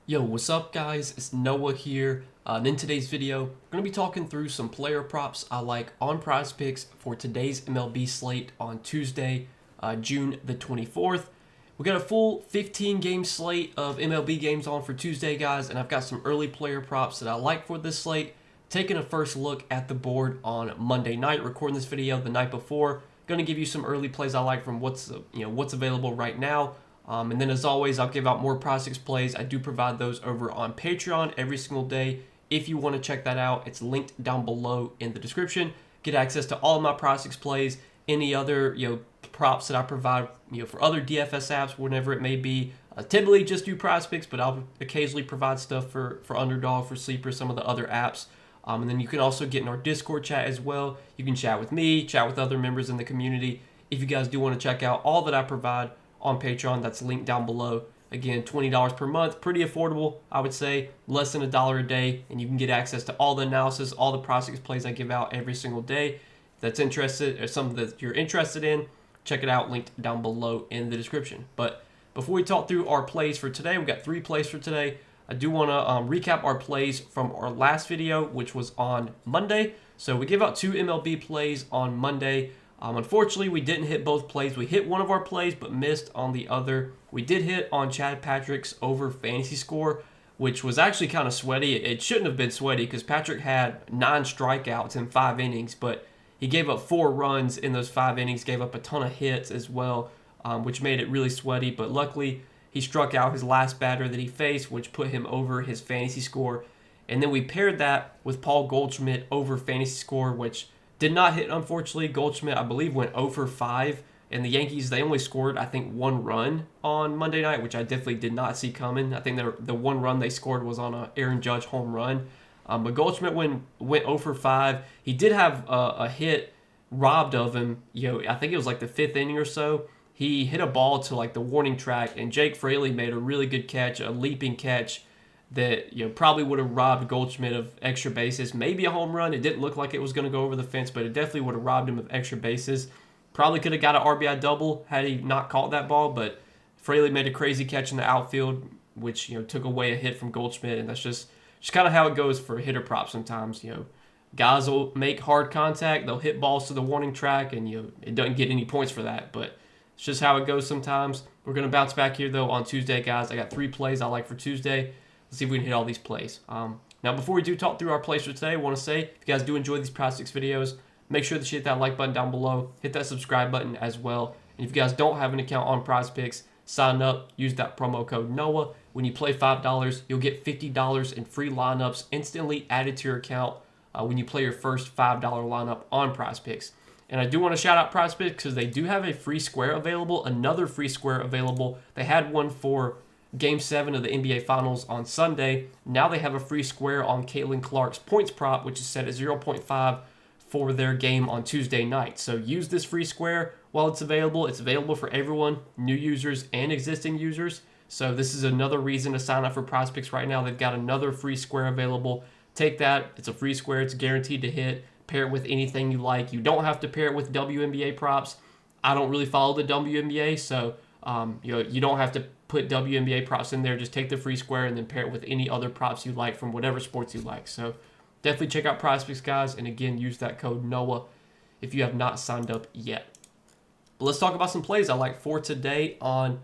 Yo, what's up guys? It's Noah here. And in today's video, I'm going to be talking through some player props I like on Prizepicks for today's MLB slate on Tuesday, June the 24th. We got a full 15 game slate of MLB games on for Tuesday, guys, and I've got some early player props that I like for this slate. Taking a first look at the board on Monday night, recording this video the night before. Going to give you some early plays I like from what's available right now. And then as always, I'll give out more Prizepicks plays. I do provide those over on Patreon every single day. If you want to check that out, it's linked down below in the description. Get access to all of my Prizepicks plays, any other props that I provide for other DFS apps, whenever it may be. Typically just do Prizepicks, but I'll occasionally provide stuff for Underdog, for Sleeper, some of the other apps. And then you can also get in our Discord chat as well. You can chat with me, chat with other members in the community. If you guys do want to check out all that I provide on Patreon, that's linked down below. Again, $20 per month, pretty affordable, I would say, less than $1 a day, and you can get access to all the analysis, all the Prizepicks plays I give out every single day. If that's interested, or something that you're interested in, check it out, linked down below in the description. But before we talk through our plays for today, we got 3 plays for today. I do want to recap our plays from our last video, which was on Monday. So we gave out 2 MLB plays on Monday. Unfortunately, we didn't hit both plays. We hit one of our plays, but missed on the other. We did hit on Chad Patrick's over fantasy score, which was actually kind of sweaty. It shouldn't have been sweaty because Patrick had 9 strikeouts in 5 innings, but he gave up 4 runs in those 5 innings, gave up a ton of hits as well, which made it really sweaty. But luckily, he struck out his last batter that he faced, which put him over his fantasy score. And then we paired that with Paul Goldschmidt over fantasy score, which did not hit, unfortunately. Goldschmidt, I believe, went 0 for 5. And the Yankees, they only scored, I think, 1 run on Monday night, which I definitely did not see coming. I think the 1 run they scored was on a Aaron Judge home run. But Goldschmidt went 0 for 5. He did have a hit robbed of him. I think it was like the 5th inning or so. He hit a ball to like the warning track, and Jake Fraley made a really good catch, a leaping catch that probably would have robbed Goldschmidt of extra bases, maybe a home run. It didn't look like it was going to go over the fence, but it definitely would have robbed him of extra bases. Probably could have got an RBI double had he not caught that ball, but Fraley made a crazy catch in the outfield, which took away a hit from Goldschmidt, and that's just kind of how it goes for hitter props sometimes. Guys will make hard contact, they'll hit balls to the warning track, and it doesn't get any points for that, but it's just how it goes sometimes. We're going to bounce back here, though, on Tuesday, guys. I got 3 plays I like for Tuesday. Let's see if we can hit all these plays. Now, before we do talk through our plays for today, I want to say, if you guys do enjoy these Prizepicks videos, make sure that you hit that like button down below. Hit that subscribe button as well. And if you guys don't have an account on Prizepicks, sign up. Use that promo code NOAH. When you play $5, you'll get $50 in free lineups instantly added to your account when you play your first $5 lineup on Prizepicks. And I do want to shout out Prizepicks because they do have a free square available, another free square available. They had one for Game 7 of the NBA Finals on Sunday. Now they have a free square on Caitlin Clark's points prop, which is set at 0.5 for their game on Tuesday night. So use this free square while it's available. It's available for everyone, new users and existing users. So this is another reason to sign up for Prizepicks right now. They've got another free square available. Take that. It's a free square. It's guaranteed to hit. Pair it with anything you like. You don't have to pair it with WNBA props. I don't really follow the WNBA, so you don't have to put WNBA props in there. Just take the free square and then pair it with any other props you like from whatever sports you like. So definitely check out Prizepicks, guys. And again, use that code NOAH if you have not signed up yet. But let's talk about some plays I like for today on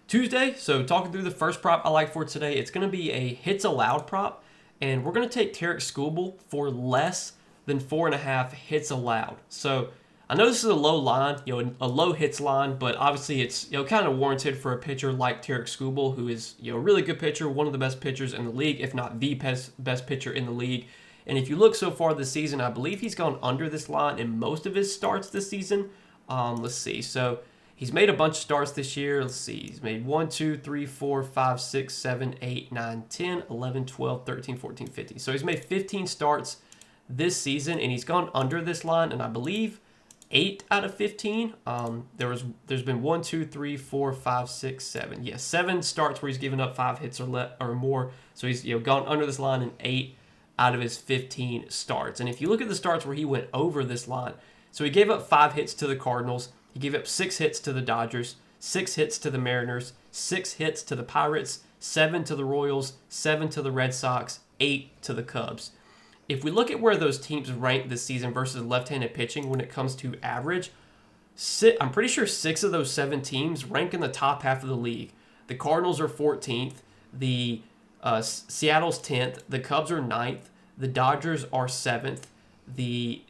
Tuesday. So talking through the first prop I like for today, it's going to be a hits allowed prop. And we're going to take Tarek Skubal for less than 4.5 hits allowed. So I know this is a low line, a low hits line, but obviously it's kind of warranted for a pitcher like Tarek Skubal, who is a really good pitcher, one of the best pitchers in the league, if not the best pitcher in the league. And if you look so far this season, I believe he's gone under this line in most of his starts this season. Let's see. So he's made a bunch of starts this year. Let's see. He's made 1, 2, 3, 4, 5, 6, 7, 8, 9, 10, 11, 12, 13, 14, 15. So he's made 15 starts this season, and he's gone under this line, and I believe 8 out of 15. There's been 1, 2, 3, 4, 5, 6, 7. Yeah, 7 starts where he's given up 5 hits or more. So he's gone under this line in 8 out of his 15 starts. And if you look at the starts where he went over this line, so he gave up 5 hits to the Cardinals. He gave up 6 hits to the Dodgers, 6 hits to the Mariners, 6 hits to the Pirates, 7 to the Royals, 7 to the Red Sox, 8 to the Cubs. If we look at where those teams rank this season versus left-handed pitching when it comes to average, I'm pretty sure 6 of those 7 teams rank in the top half of the league. The Cardinals are 14th, the Seattle's 10th, the Cubs are 9th, the Dodgers are 7th, the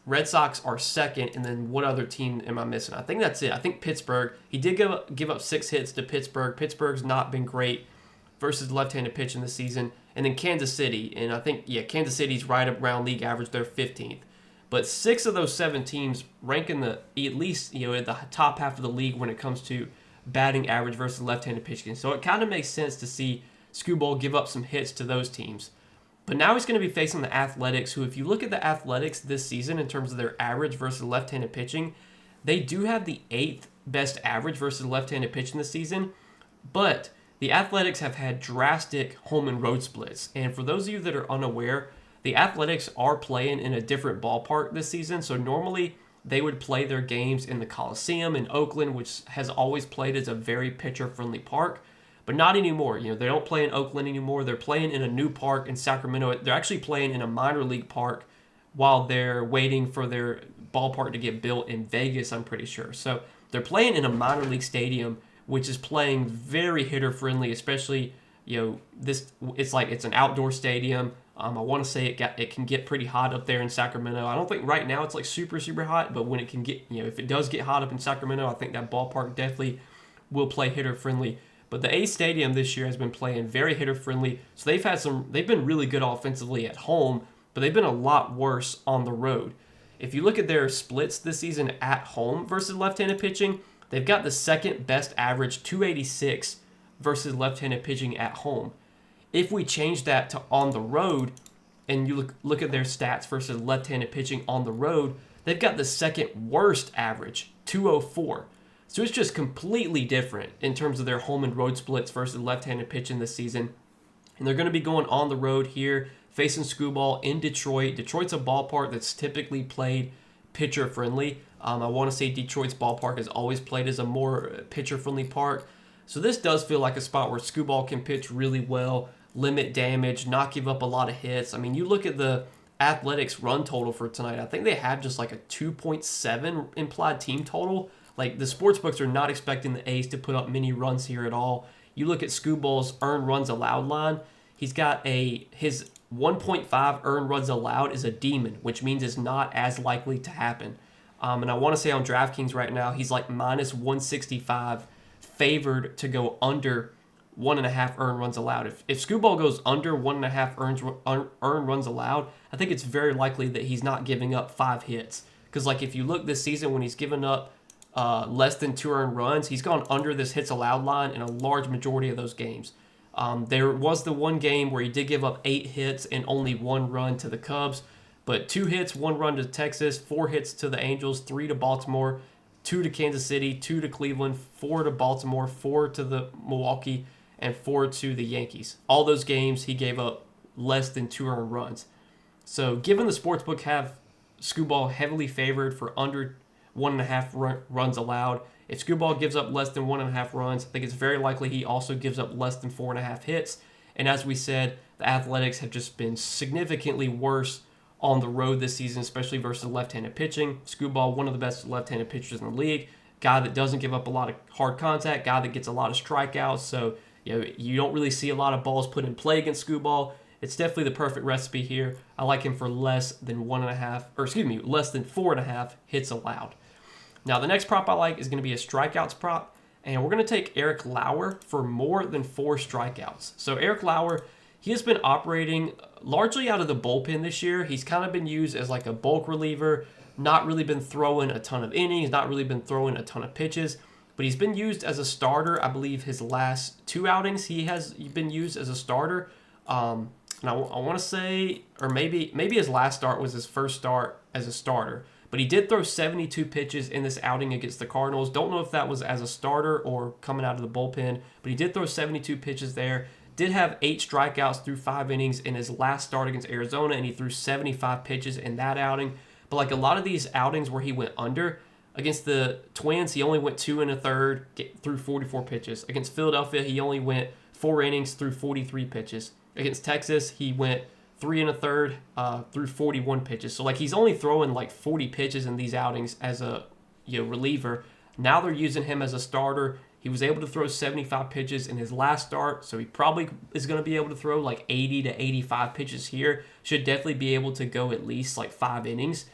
Red Sox are 2nd, and then what other team am I missing? I think that's it. I think Pittsburgh. He did give up 6 hits to Pittsburgh. Pittsburgh's not been great versus left-handed pitching this season. And then Kansas City, and I think, Kansas City's right around league average. They're 15th. But 6 of those 7 teams rank in the, at least, at the top half of the league when it comes to batting average versus left-handed pitching. So it kind of makes sense to see Skubal give up some hits to those teams. But now he's going to be facing the Athletics, who, if you look at the Athletics this season in terms of their average versus left-handed pitching, they do have the 8th best average versus left-handed pitching this season. But the Athletics have had drastic home and road splits. And for those of you that are unaware, the Athletics are playing in a different ballpark this season. So normally they would play their games in the Coliseum in Oakland, which has always played as a very pitcher-friendly park. But not anymore. They don't play in Oakland anymore. They're playing in a new park in Sacramento. They're actually playing in a minor league park while they're waiting for their ballpark to get built in Vegas, I'm pretty sure. So they're playing in a minor league stadium, which is playing very hitter friendly, especially, it's an outdoor stadium. I want to say it can get pretty hot up there in Sacramento. I don't think right now it's like super, super hot, but when it can get, if it does get hot up in Sacramento, I think that ballpark definitely will play hitter friendly. But the A Stadium this year has been playing very hitter-friendly, so they've been really good offensively at home, but they've been a lot worse on the road. If you look at their splits this season at home versus left-handed pitching, they've got the second best average, 286, versus left-handed pitching at home. If we change that to on the road, and you look at their stats versus left-handed pitching on the road, they've got the second worst average, 204. So it's just completely different in terms of their home and road splits versus left-handed pitching this season. And they're going to be going on the road here, facing Skubal in Detroit. Detroit's a ballpark that's typically played pitcher-friendly. I want to say Detroit's ballpark has always played as a more pitcher-friendly park. So this does feel like a spot where Skubal can pitch really well, limit damage, not give up a lot of hits. I mean, you look at the Athletics run total for tonight. I think they have just like a 2.7 implied team total. Like, the sportsbooks are not expecting the A's to put up many runs here at all. You look at Skubal's earned runs allowed line. He's got his 1.5 earned runs allowed is a demon, which means it's not as likely to happen. And I want to say on DraftKings right now, he's like minus 165, favored to go under 1.5 earned runs allowed. If Skubal goes under 1.5 earned runs allowed, I think it's very likely that he's not giving up 5 hits. Because, like, if you look this season when he's given up less than 2 earned runs, he's gone under this hits allowed line in a large majority of those games. There was the one game where he did give up 8 hits and only 1 run to the Cubs, but 2 hits, 1 run to Texas, 4 hits to the Angels, 3 to Baltimore, 2 to Kansas City, 2 to Cleveland, 4 to Baltimore, 4 to the Milwaukee, and 4 to the Yankees. All those games he gave up less than 2 earned runs. So given the sportsbook have Skubal heavily favored for under 1.5 runs allowed, if Skubal gives up less than 1.5 runs, I think it's very likely he also gives up less than 4.5 hits. And as we said, the Athletics have just been significantly worse on the road this season, especially versus left-handed pitching. Skubal, one of the best left-handed pitchers in the league, guy that doesn't give up a lot of hard contact, guy that gets a lot of strikeouts. So you don't really see a lot of balls put in play against Skubal. It's definitely the perfect recipe here. I like him for less than 4.5 hits allowed. Now, the next prop I like is going to be a strikeouts prop, and we're going to take Eric Lauer for more than 4 strikeouts. So Eric Lauer, he has been operating largely out of the bullpen this year. He's kind of been used as like a bulk reliever, not really been throwing a ton of innings, not really been throwing a ton of pitches, but he's been used as a starter. I believe his last 2 outings he has been used as a starter. And I want to say, or maybe his last start was his first start as a starter. But he did throw 72 pitches in this outing against the Cardinals. Don't know if that was as a starter or coming out of the bullpen, but he did throw 72 pitches there. Did have 8 strikeouts through 5 innings in his last start against Arizona, and he threw 75 pitches in that outing. But like a lot of these outings where he went under, against the Twins, he only went 2 1/3, threw 44 pitches. Against Philadelphia, he only went 4 innings through 43 pitches. Against Texas, he went 3 1/3 through 41 pitches. So like he's only throwing like 40 pitches in these outings as a reliever. Now they're using him as a starter. He was able to throw 75 pitches in his last start, so he probably is going to be able to throw like 80 to 85 pitches here. Should definitely be able to go at least like 5 innings.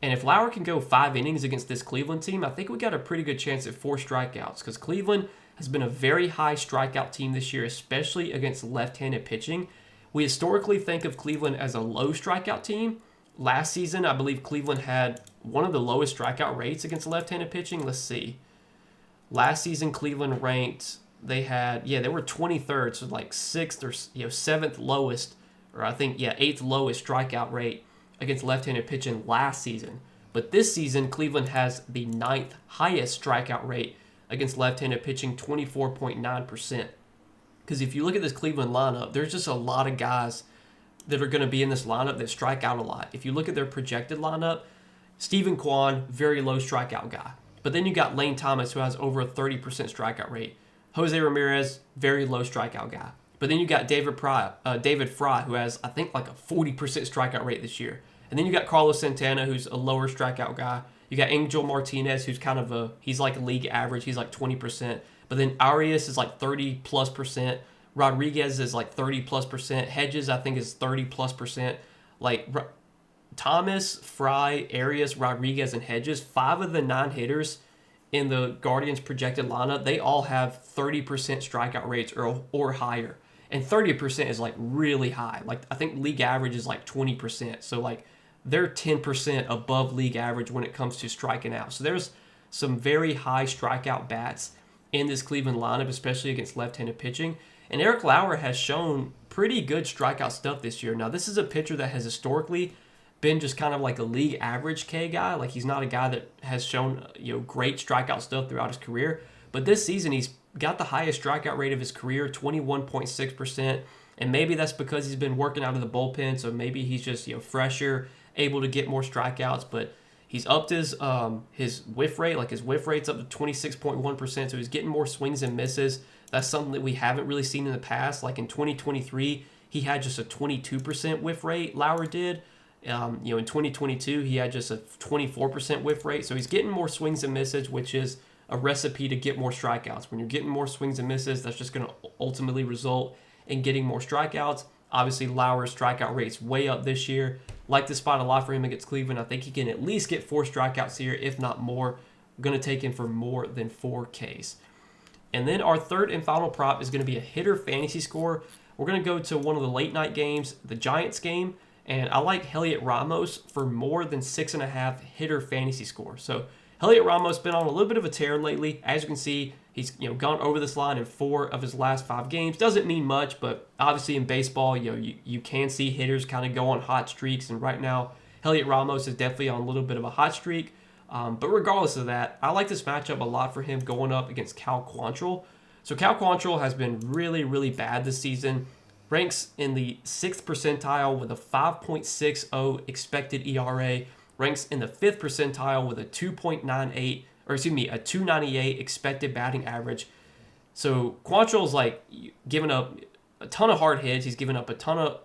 And if Lauer can go 5 innings against this Cleveland team, I think we got a pretty good chance at 4 strikeouts, because Cleveland has been a very high strikeout team this year, especially against left-handed pitching. We historically think of Cleveland as a low strikeout team. Last season, I believe Cleveland had one of the lowest strikeout rates against left-handed pitching. Let's see. Last season, Cleveland ranked, they were 23rd, so like 6th or 7th lowest, or I think, 8th lowest strikeout rate against left-handed pitching last season. But this season, Cleveland has the 9th highest strikeout rate against left-handed pitching, 24.9%. Because if you look at this Cleveland lineup, there's just a lot of guys that are going to be in this lineup that strike out a lot. If you look at their projected lineup, Steven Kwan, very low strikeout guy. But then you got Lane Thomas, who has over a 30% strikeout rate. Jose Ramirez, very low strikeout guy. But then you got David Fry, who has, I think, like a 40% strikeout rate this year. And then you got Carlos Santana, who's a lower strikeout guy. You got Angel Martinez, who's kind of he's like a league average. He's like 20%. But then Arias is like 30+%. Rodriguez is like 30+%. Hedges, I think, is 30+%. Like Thomas, Fry, Arias, Rodriguez, and Hedges, 5 of the 9 hitters in the Guardians projected lineup, they all have 30% strikeout rates or higher. And 30% is like really high. Like I think league average is like 20%. So like they're 10% above league average when it comes to striking out. So there's some very high strikeout bats in this Cleveland lineup, especially against left-handed pitching. And Eric Lauer has shown pretty good strikeout stuff this year. Now, this is a pitcher that has historically been just kind of like a league average K guy. Like he's not a guy that has shown great strikeout stuff throughout his career. But this season, he's got the highest strikeout rate of his career, 21.6%. And maybe that's because he's been working out of the bullpen, so maybe he's just fresher, able to get more strikeouts. But he's upped his whiff rate. Like his whiff rate's up to 26.1%, so he's getting more swings and misses. That's something that we haven't really seen in the past. Like in 2023, he had just a 22% whiff rate, Lauer did. In 2022, he had just a 24% whiff rate. So he's getting more swings and misses, which is a recipe to get more strikeouts. When you're getting more swings and misses, that's just going to ultimately result in getting more strikeouts. Obviously, Lauer's strikeout rate's way up this year. Like this spot a lot for him against Cleveland. I think he can at least get 4 strikeouts here, if not more. I'm going to take him for more than 4 Ks. And then our third and final prop is going to be a hitter fantasy score. We're going to go to one of the late night games, the Giants game. And I like Heliot Ramos for more than 6.5 hitter fantasy score. So Heliot Ramos been on a little bit of a tear lately. As you can see, he's gone over this line in 4 of his last 5 games. Doesn't mean much, but obviously in baseball, you can see hitters kind of go on hot streaks. And right now, Heliot Ramos is definitely on a little bit of a hot streak. But regardless of that, I like this matchup a lot for him going up against Cal Quantrill. So Cal Quantrill has been really, really bad this season. Ranks in the 6th percentile with a 5.60 expected ERA. Ranks in the 5th percentile with a 298 expected batting average. So Quantrill's like giving up a ton of hard hits. He's giving up a ton of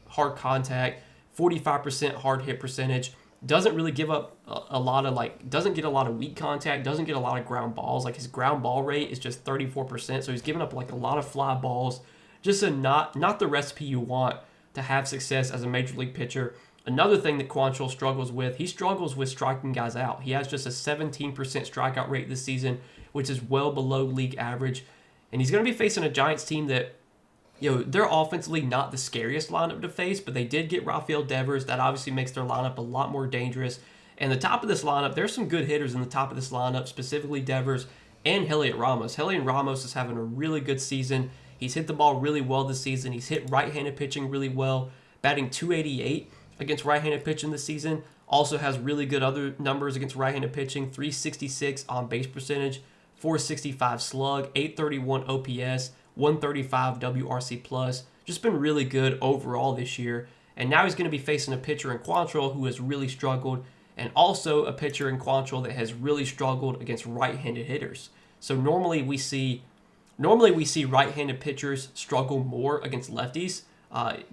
hard contact, 45% hard hit percentage. Doesn't really give up a lot of doesn't get a lot of weak contact, doesn't get a lot of ground balls. Like his ground ball rate is just 34%. So he's giving up like a lot of fly balls. Just not the recipe you want to have success as a major league pitcher. Another thing that Quantrill struggles with, he struggles with striking guys out. He has just a 17% strikeout rate this season, which is well below league average. And he's going to be facing a Giants team that, they're offensively not the scariest lineup to face, but they did get Rafael Devers. That obviously makes their lineup a lot more dangerous. And the top of this lineup, there's some good hitters in the top of this lineup, specifically Devers and Heliot Ramos. Heliot Ramos is having a really good season. He's hit the ball really well this season. He's hit right-handed pitching really well, batting .288 against right-handed pitching this season. Also has really good other numbers against right-handed pitching, .366 on base percentage, .465 slug, .831 OPS, .135 WRC+. Just been really good overall this year. And now he's going to be facing a pitcher in Quantrill who has really struggled, and also a pitcher in Quantrill that has really struggled against right-handed hitters. So normally we see Normally we see right-handed pitchers struggle more against lefties.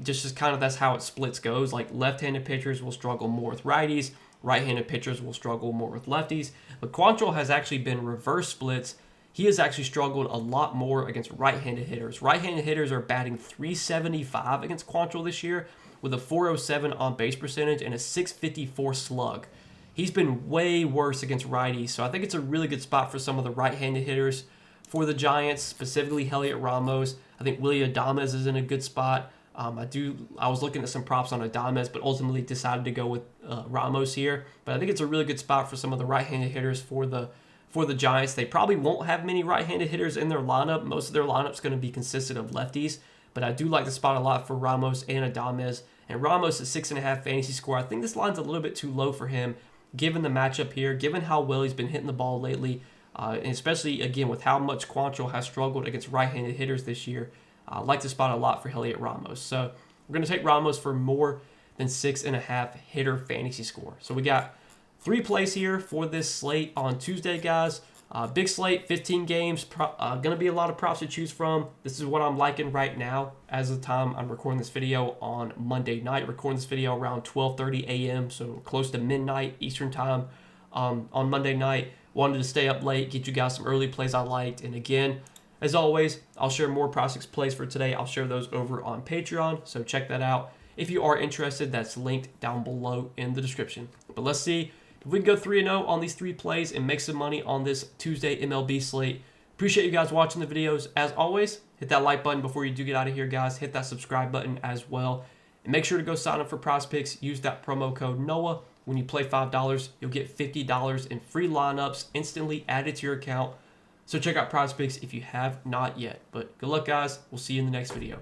Just as kind of that's how it splits goes. Like left-handed pitchers will struggle more with righties, right-handed pitchers will struggle more with lefties. But Quantrill has actually been reverse splits. He has actually struggled a lot more against right-handed hitters. Right-handed hitters are batting .375 against Quantrill this year with a .407 on base percentage and a .654 slug. He's been way worse against righties, so I think it's a really good spot for some of the right-handed hitters for the Giants, specifically Heliot Ramos. I think Willy Adames is in a good spot. I was looking at some props on Adames, but ultimately decided to go with Ramos here. But I think it's a really good spot for some of the right-handed hitters for the Giants. They probably won't have many right-handed hitters in their lineup. Most of their lineup's going to be consistent of lefties. But I do like the spot a lot for Ramos and Adames. And Ramos at 6.5 fantasy score. I think this line's a little bit too low for him, given the matchup here, given how well he's been hitting the ball lately, and especially, again, with how much Quantrill has struggled against right-handed hitters this year. I like the spot a lot for Heliot Ramos. So we're going to take Ramos for more than 6.5 hitter fantasy score. So we got 3 plays here for this slate on Tuesday, guys. Big slate, 15 games. Going to be a lot of props to choose from. This is what I'm liking right now as of the time I'm recording this video on Monday night. Recording this video around 12:30 a.m., so close to midnight Eastern time on Monday night. Wanted to stay up late, get you guys some early plays I liked. And again, as always, I'll share more Prizepicks plays for today. I'll share those over on Patreon, so check that out. If you are interested, that's linked down below in the description. But let's see if we can go 3-0 on these 3 plays and make some money on this Tuesday MLB slate. Appreciate you guys watching the videos. As always, hit that like button before you do get out of here, guys. Hit that subscribe button as well. And make sure to go sign up for Prizepicks. Use that promo code NOAH. When you play $5, you'll get $50 in free lineups instantly added to your account. So check out Prizepicks if you have not yet. But good luck, guys. We'll see you in the next video.